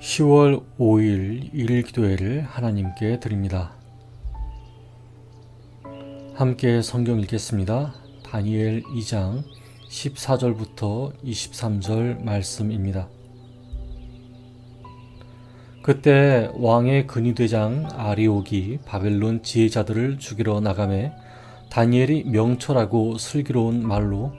10월 5일 일기도회를 하나님께 드립니다. 함께 성경 읽겠습니다. 다니엘 2장 14절부터 23절 말씀입니다. 그때 왕의 근위대장 아리옥이 바벨론 지혜자들을 죽이러 나가매 다니엘이 명철하고 슬기로운 말로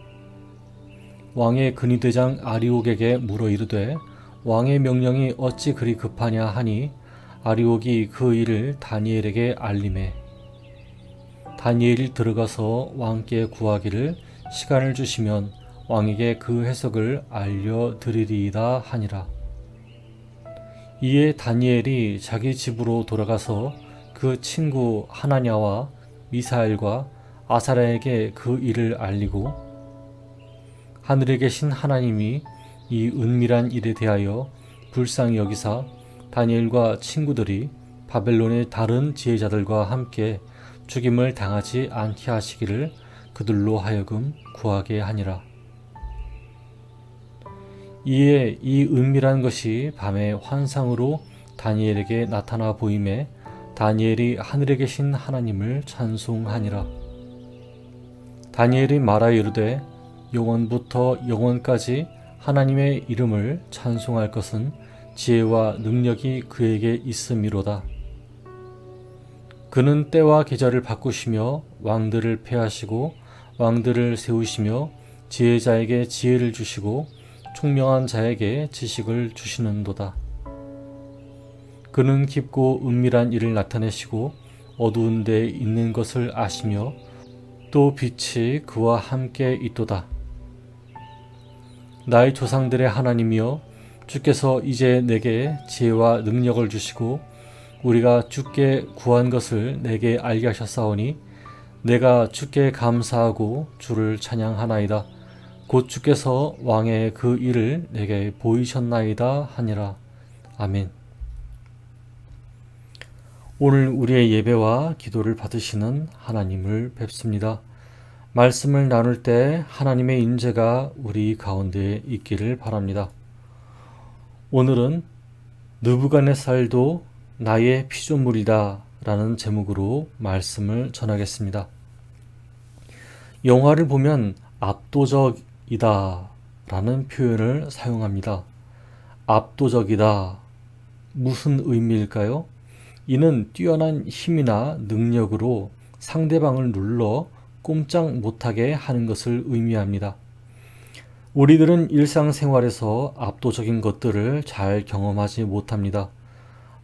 왕의 근위대장 아리옥에게 물어 이르되 왕의 명령이 어찌 그리 급하냐 하니 아리옥이 그 일을 다니엘에게 알림해 다니엘이 들어가서 왕께 구하기를 시간을 주시면 왕에게 그 해석을 알려드리리이다 하니라. 이에 다니엘이 자기 집으로 돌아가서 그 친구 하나냐와 미사엘과 아사랴에게 그 일을 알리고 하늘에 계신 하나님이 이 은밀한 일에 대하여 불쌍히 여기사 다니엘과 친구들이 바벨론의 다른 지혜자들과 함께 죽임을 당하지 않게 하시기를 그들로 하여금 구하게 하니라. 이에 이 은밀한 것이 밤에 환상으로 다니엘에게 나타나 보임에 다니엘이 하늘에 계신 하나님을 찬송하니라. 다니엘이 말하여 이르되 영원부터 영원까지 하나님의 이름을 찬송할 것은 지혜와 능력이 그에게 있음이로다. 그는 때와 계절을 바꾸시며 왕들을 패하시고 왕들을 세우시며 지혜자에게 지혜를 주시고 총명한 자에게 지식을 주시는도다. 그는 깊고 은밀한 일을 나타내시고 어두운 데 있는 것을 아시며 또 빛이 그와 함께 있도다. 나의 조상들의 하나님이여 주께서 이제 내게 지혜와 능력을 주시고 우리가 주께 구한 것을 내게 알게 하셨사오니 내가 주께 감사하고 주를 찬양하나이다. 곧 주께서 왕의 그 일을 내게 보이셨나이다 하니라. 아멘. 오늘 우리의 예배와 기도를 받으시는 하나님을 뵙습니다. 말씀을 나눌 때 하나님의 인재가 우리 가운데 있기를 바랍니다. 오늘은 느부갓네살도 나의 피조물이다 라는 제목으로 말씀을 전하겠습니다. 영화를 보면 압도적이다 라는 표현을 사용합니다. 압도적이다. 무슨 의미일까요? 이는 뛰어난 힘이나 능력으로 상대방을 눌러 꼼짝 못하게 하는 것을 의미합니다. 우리들은 일상생활에서 압도적인 것들을 잘 경험하지 못합니다.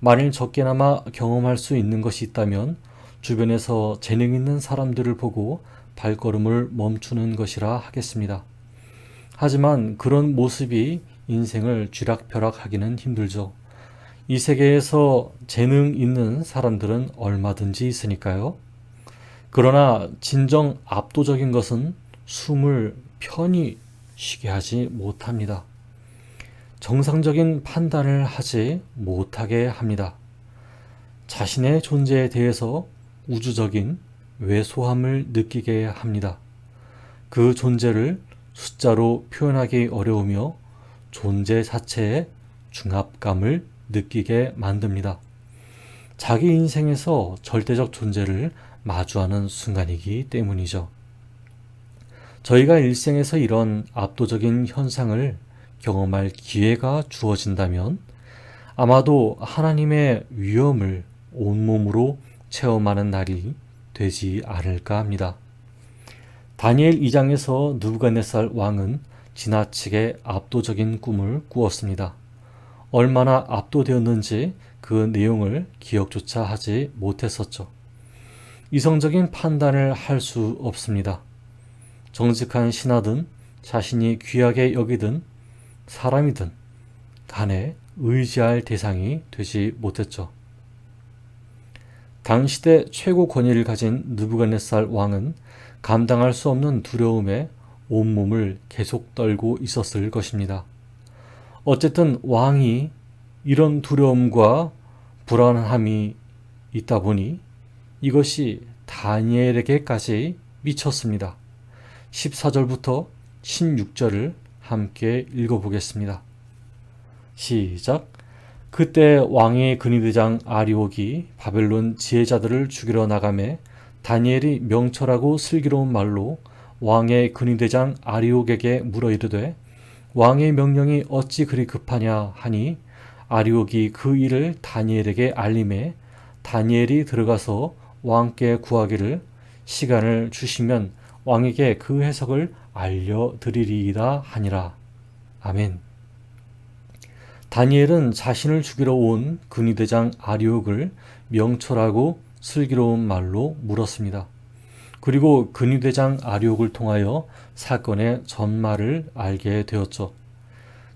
만일 적게나마 경험할 수 있는 것이 있다면 주변에서 재능 있는 사람들을 보고 발걸음을 멈추는 것이라 하겠습니다. 하지만 그런 모습이 인생을 쥐락펴락하기는 힘들죠. 이 세계에서 재능 있는 사람들은 얼마든지 있으니까요. 그러나 진정 압도적인 것은 숨을 편히 쉬게 하지 못합니다. 정상적인 판단을 하지 못하게 합니다. 자신의 존재에 대해서 우주적인 왜소함을 느끼게 합니다. 그 존재를 숫자로 표현하기 어려우며 존재 자체에 중압감을 느끼게 만듭니다. 자기 인생에서 절대적 존재를 마주하는 순간이기 때문이죠. 저희가 일생에서 이런 압도적인 현상을 경험할 기회가 주어진다면 아마도 하나님의 위엄을 온몸으로 체험하는 날이 되지 않을까 합니다. 다니엘 2장에서 느부갓네살 왕은 지나치게 압도적인 꿈을 꾸었습니다. 얼마나 압도되었는지 그 내용을 기억조차 하지 못했었죠. 이성적인 판단을 할 수 없습니다. 정직한 신하든 자신이 귀하게 여기든 사람이든 간에 의지할 대상이 되지 못했죠. 당시대 최고 권위를 가진 느부갓네살 왕은 감당할 수 없는 두려움에 온몸을 계속 떨고 있었을 것입니다. 어쨌든 왕이 이런 두려움과 불안함이 있다 보니 이것이 다니엘에게까지 미쳤습니다. 14절부터 16절을 함께 읽어보겠습니다. 시작. 그때 왕의 근위대장 아리옥이 바벨론 지혜자들을 죽이러 나가매 다니엘이 명철하고 슬기로운 말로 왕의 근위대장 아리옥에게 물어 이르되 왕의 명령이 어찌 그리 급하냐 하니 아리옥이 그 일을 다니엘에게 알림해 다니엘이 들어가서 왕께 구하기를 시간을 주시면 왕에게 그 해석을 알려드리리이다 하니라. 아멘. 다니엘은 자신을 죽이러 온 근위대장 아리옥을 명철하고 슬기로운 말로 물었습니다. 그리고 근위대장 아리옥을 통하여 사건의 전말을 알게 되었죠.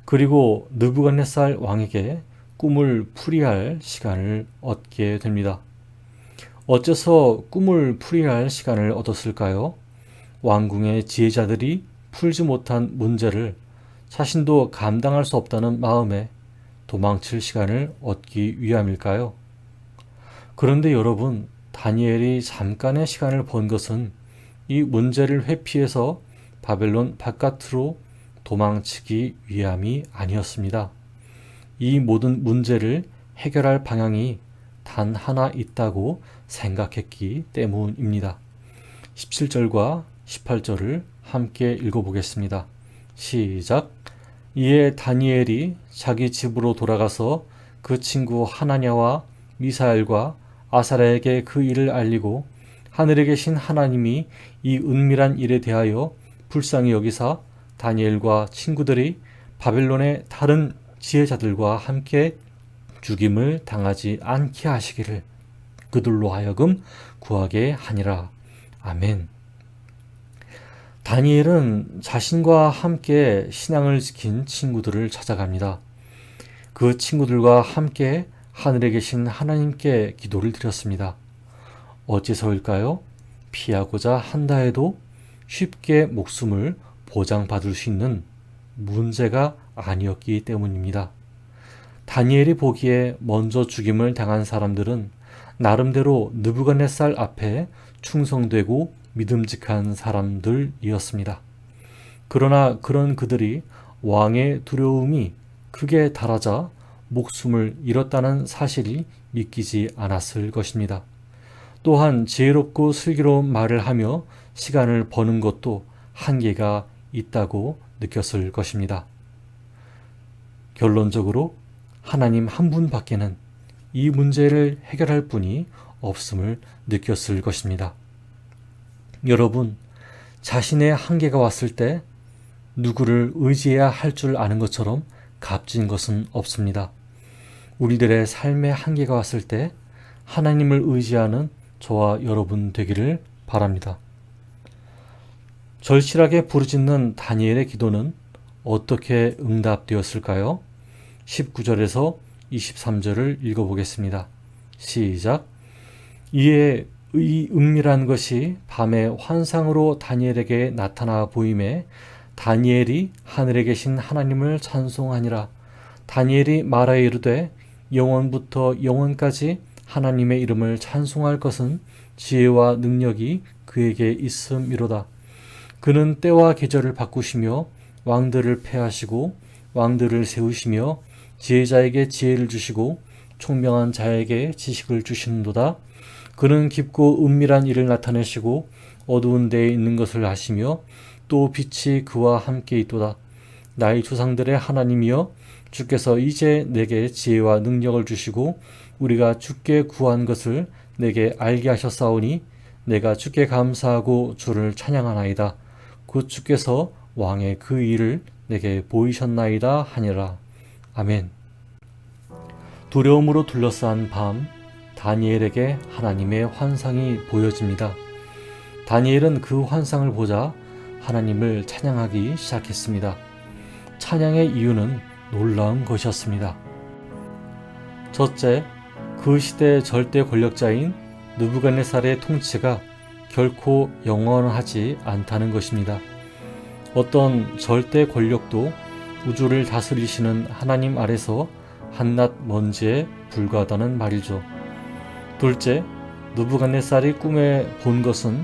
그리고 느부갓네살 왕에게 꿈을 풀이할 시간을 얻게 됩니다. 어째서 꿈을 풀이할 시간을 얻었을까요? 왕궁의 지혜자들이 풀지 못한 문제를 자신도 감당할 수 없다는 마음에 도망칠 시간을 얻기 위함일까요? 그런데 여러분, 다니엘이 잠깐의 시간을 번 것은 이 문제를 회피해서 바벨론 바깥으로 도망치기 위함이 아니었습니다. 이 모든 문제를 해결할 방향이 단 하나 있다고 생각했기 때문입니다. 17절과 18절을 함께 읽어보겠습니다. 시작. 이에 다니엘이 자기 집으로 돌아가서 그 친구 하나냐와 미사엘과 아사랴에게 그 일을 알리고 하늘에 계신 하나님이 이 은밀한 일에 대하여 불쌍히 여기사 다니엘과 친구들이 바벨론의 다른 지혜자들과 함께 죽임을 당하지 않게 하시기를 그들로 하여금 구하게 하니라. 아멘. 다니엘은 자신과 함께 신앙을 지킨 친구들을 찾아갑니다. 그 친구들과 함께 하늘에 계신 하나님께 기도를 드렸습니다. 어째서일까요? 피하고자 한다 해도 쉽게 목숨을 보장받을 수 있는 문제가 아니었기 때문입니다. 다니엘이 보기에 먼저 죽임을 당한 사람들은 나름대로 느부갓네살 앞에 충성되고 믿음직한 사람들이었습니다. 그러나 그런 그들이 왕의 두려움이 크게 달하자 목숨을 잃었다는 사실이 믿기지 않았을 것입니다. 또한 지혜롭고 슬기로운 말을 하며 시간을 버는 것도 한계가 있다고 느꼈을 것입니다. 결론적으로 하나님 한 분밖에는 이 문제를 해결할 분이 없음을 느꼈을 것입니다. 여러분, 자신의 한계가 왔을 때 누구를 의지해야 할 줄 아는 것처럼 값진 것은 없습니다. 우리들의 삶의 한계가 왔을 때 하나님을 의지하는 저와 여러분 되기를 바랍니다. 절실하게 부르짖는 다니엘의 기도는 어떻게 응답되었을까요? 19절에서 23절을 읽어보겠습니다. 시작. 이에 이 은밀한 것이 밤에 환상으로 다니엘에게 나타나 보임에 다니엘이 하늘에 계신 하나님을 찬송하니라. 다니엘이 말하여 이르되 영원부터 영원까지 하나님의 이름을 찬송할 것은 지혜와 능력이 그에게 있음이로다. 그는 때와 계절을 바꾸시며 왕들을 패하시고 왕들을 세우시며 지혜자에게 지혜를 주시고 총명한 자에게 지식을 주시는도다. 그는 깊고 은밀한 일을 나타내시고 어두운 데에 있는 것을 아시며 또 빛이 그와 함께 있도다. 나의 조상들의 하나님이여 주께서 이제 내게 지혜와 능력을 주시고 우리가 주께 구한 것을 내게 알게 하셨사오니 내가 주께 감사하고 주를 찬양하나이다. 곧 주께서 왕의 그 일을 내게 보이셨나이다 하니라. 아멘. 두려움으로 둘러싼 밤, 다니엘에게 하나님의 환상이 보여집니다. 다니엘은 그 환상을 보자 하나님을 찬양하기 시작했습니다. 찬양의 이유는 놀라운 것이었습니다. 첫째, 그 시대 절대 권력자인 느부갓네살의 통치가 결코 영원하지 않다는 것입니다. 어떤 절대 권력도 우주를 다스리시는 하나님 아래서 한낱 먼지에 불과하다는 말이죠. 둘째, 느부갓네살이 꿈에 본 것은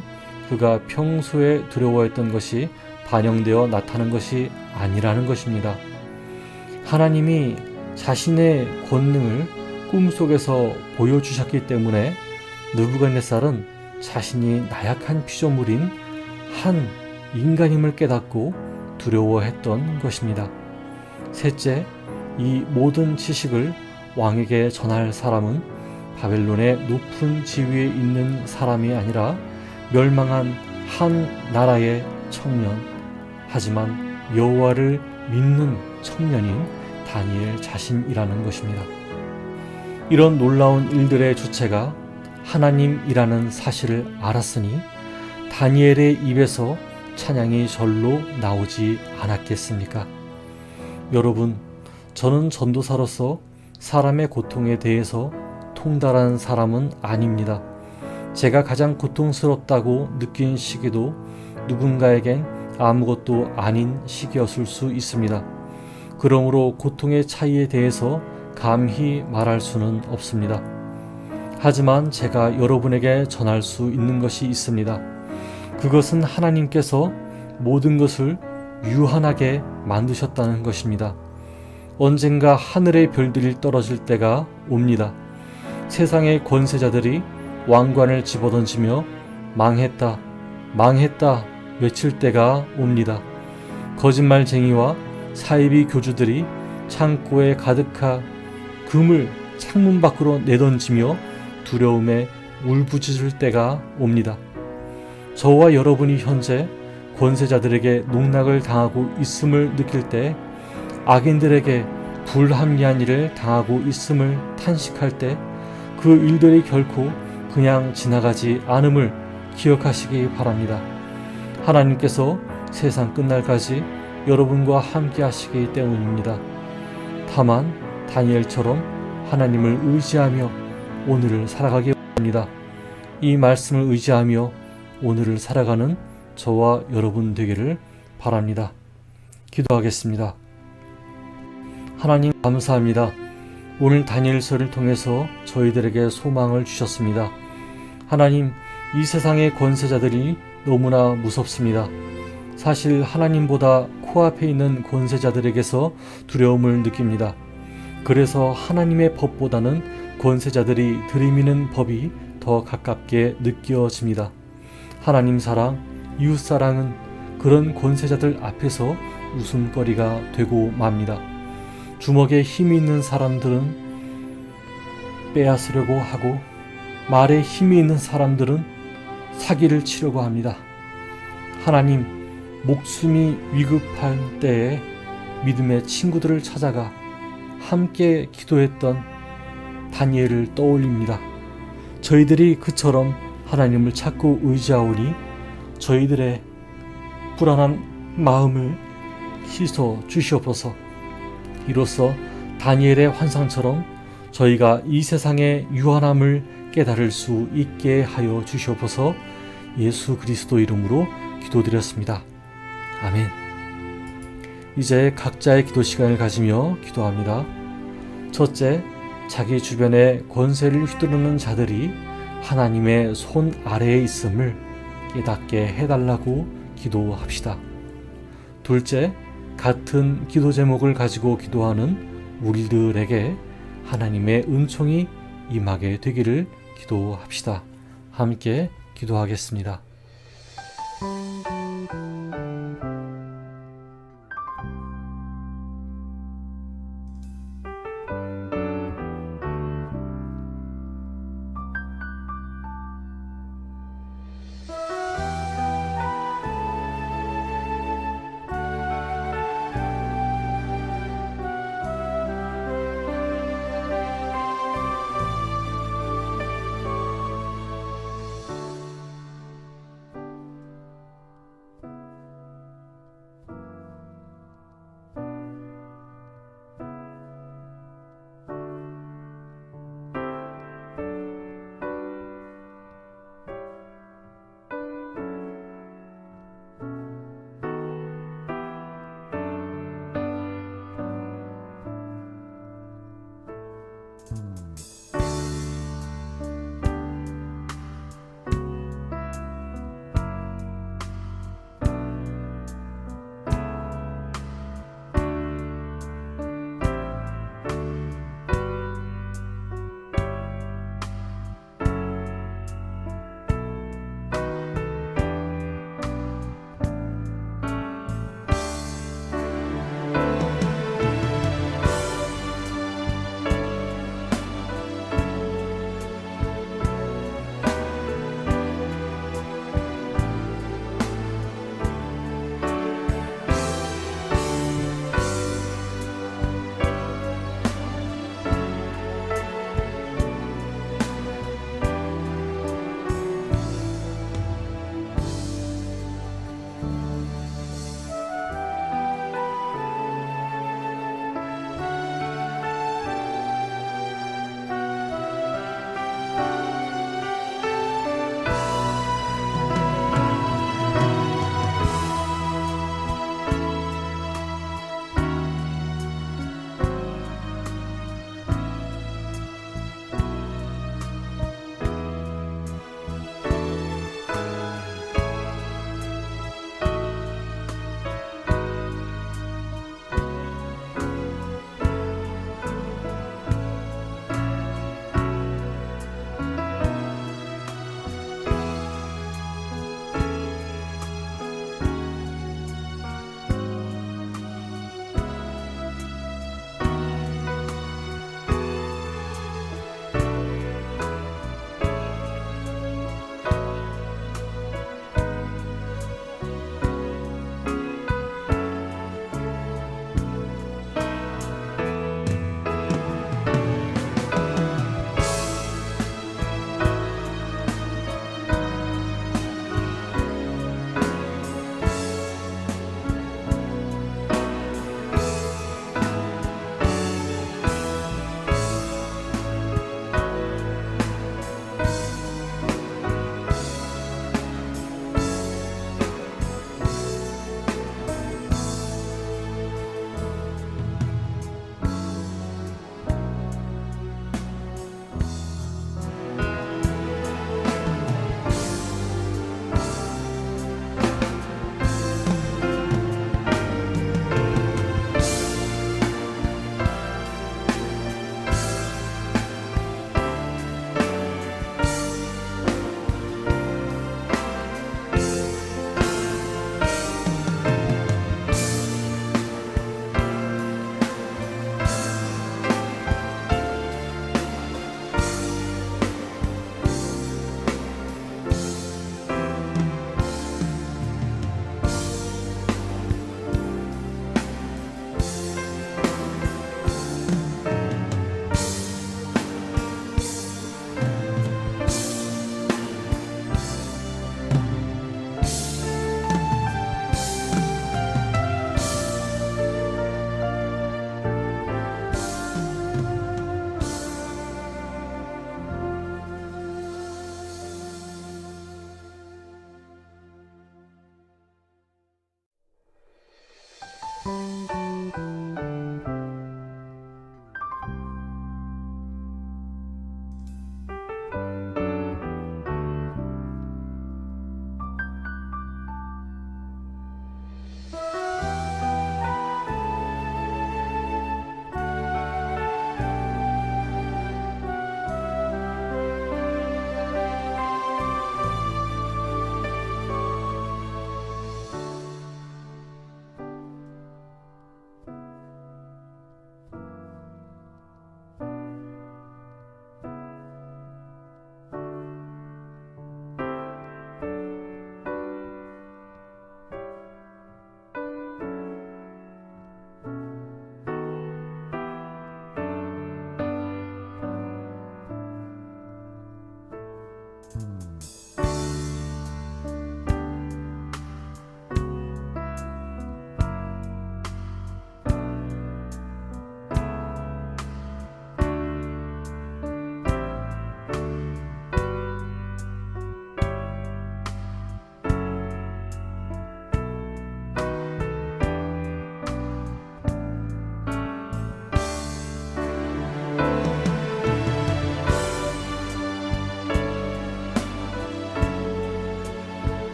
그가 평소에 두려워했던 것이 반영되어 나타난 것이 아니라는 것입니다. 하나님이 자신의 권능을 꿈속에서 보여주셨기 때문에 느부갓네살은 자신이 나약한 피조물인 한 인간임을 깨닫고 두려워했던 것입니다. 셋째, 이 모든 지식을 왕에게 전할 사람은 바벨론의 높은 지위에 있는 사람이 아니라 멸망한 한 나라의 청년, 하지만 여호와를 믿는 청년인 다니엘 자신이라는 것입니다. 이런 놀라운 일들의 주체가 하나님이라는 사실을 알았으니 다니엘의 입에서 찬양이 절로 나오지 않았겠습니까? 여러분, 저는 전도사로서 사람의 고통에 대해서 통달한 사람은 아닙니다. 제가 가장 고통스럽다고 느낀 시기도 누군가에겐 아무것도 아닌 시기였을 수 있습니다. 그러므로 고통의 차이에 대해서 감히 말할 수는 없습니다. 하지만 제가 여러분에게 전할 수 있는 것이 있습니다. 그것은 하나님께서 모든 것을 유한하게 만드셨다는 것입니다. 언젠가 하늘의 별들이 떨어질 때가 옵니다. 세상의 권세자들이 왕관을 집어던지며 망했다, 망했다 외칠 때가 옵니다. 거짓말쟁이와 사이비 교주들이 창고에 가득한 금을 창문 밖으로 내던지며 두려움에 울부짖을 때가 옵니다. 저와 여러분이 현재 권세자들에게 농락을 당하고 있음을 느낄 때, 악인들에게 불합리한 일을 당하고 있음을 탄식할 때, 그 일들이 결코 그냥 지나가지 않음을 기억하시기 바랍니다. 하나님께서 세상 끝날까지 여러분과 함께 하시기 때문입니다. 다만 다니엘처럼 하나님을 의지하며 오늘을 살아가기 바랍니다. 이 말씀을 의지하며 오늘을 살아가는 저와 여러분 되기를 바랍니다. 기도하겠습니다. 하나님 감사합니다. 오늘 다니엘서를 통해서 저희들에게 소망을 주셨습니다. 하나님, 이 세상의 권세자들이 너무나 무섭습니다. 사실 하나님보다 코앞에 있는 권세자들에게서 두려움을 느낍니다. 그래서 하나님의 법보다는 권세자들이 들이미는 법이 더 가깝게 느껴집니다. 하나님 사랑, 이웃 사랑은 그런 권세자들 앞에서 웃음거리가 되고 맙니다. 주먹에 힘이 있는 사람들은 빼앗으려고 하고, 말에 힘이 있는 사람들은 사기를 치려고 합니다. 하나님, 목숨이 위급할 때에 믿음의 친구들을 찾아가 함께 기도했던 다니엘을 떠올립니다. 저희들이 그처럼 하나님을 찾고 의지하오니 저희들의 불안한 마음을 씻어 주시옵소서. 이로써 다니엘의 환상처럼 저희가 이 세상의 유한함을 깨달을 수 있게 하여 주시옵소서. 예수 그리스도 이름으로 기도드렸습니다. 아멘. 이제 각자의 기도 시간을 가지며 기도합니다. 첫째, 자기 주변의 권세를 휘두르는 자들이 하나님의 손 아래에 있음을 깨닫게 해달라고 기도합시다. 둘째, 같은 기도 제목을 가지고 기도하는 우리들에게 하나님의 은총이 임하게 되기를 기도합시다. 함께 기도하겠습니다.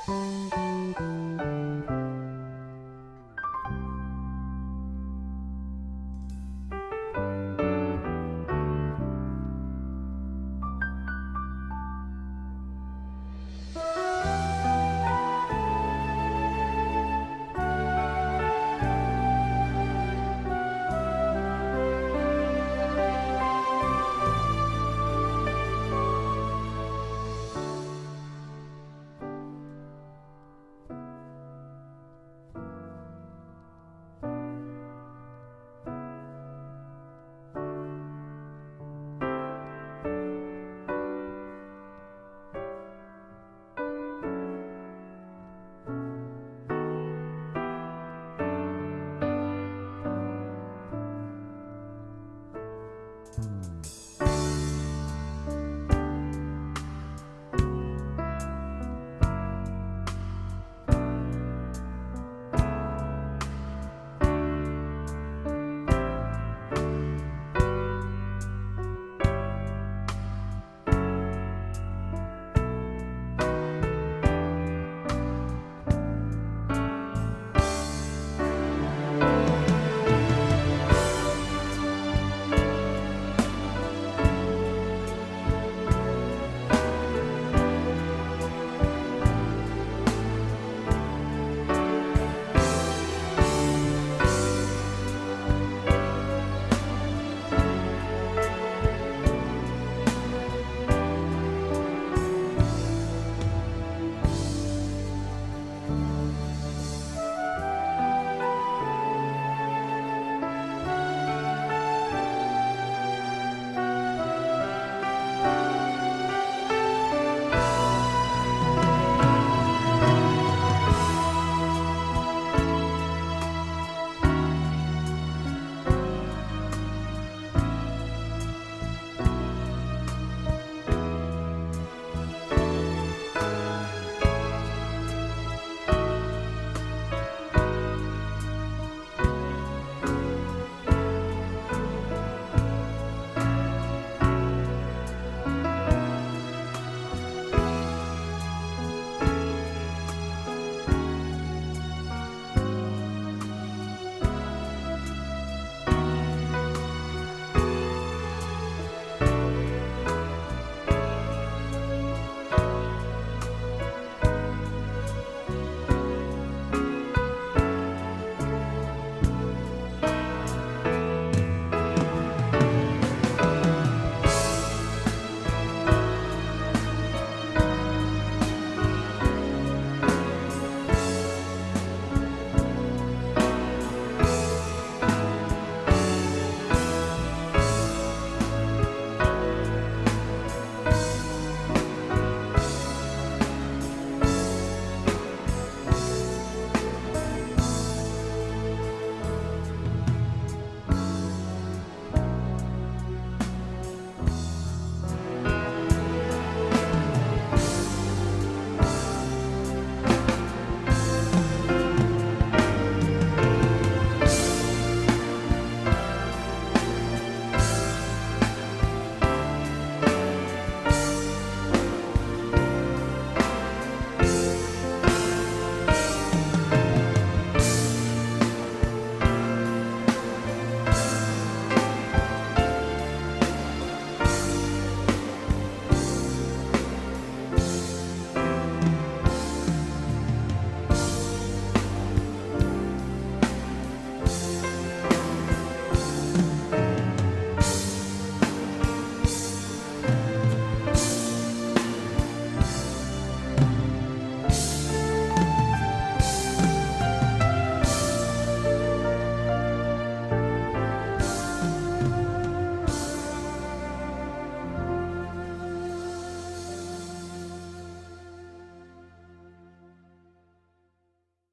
아멘.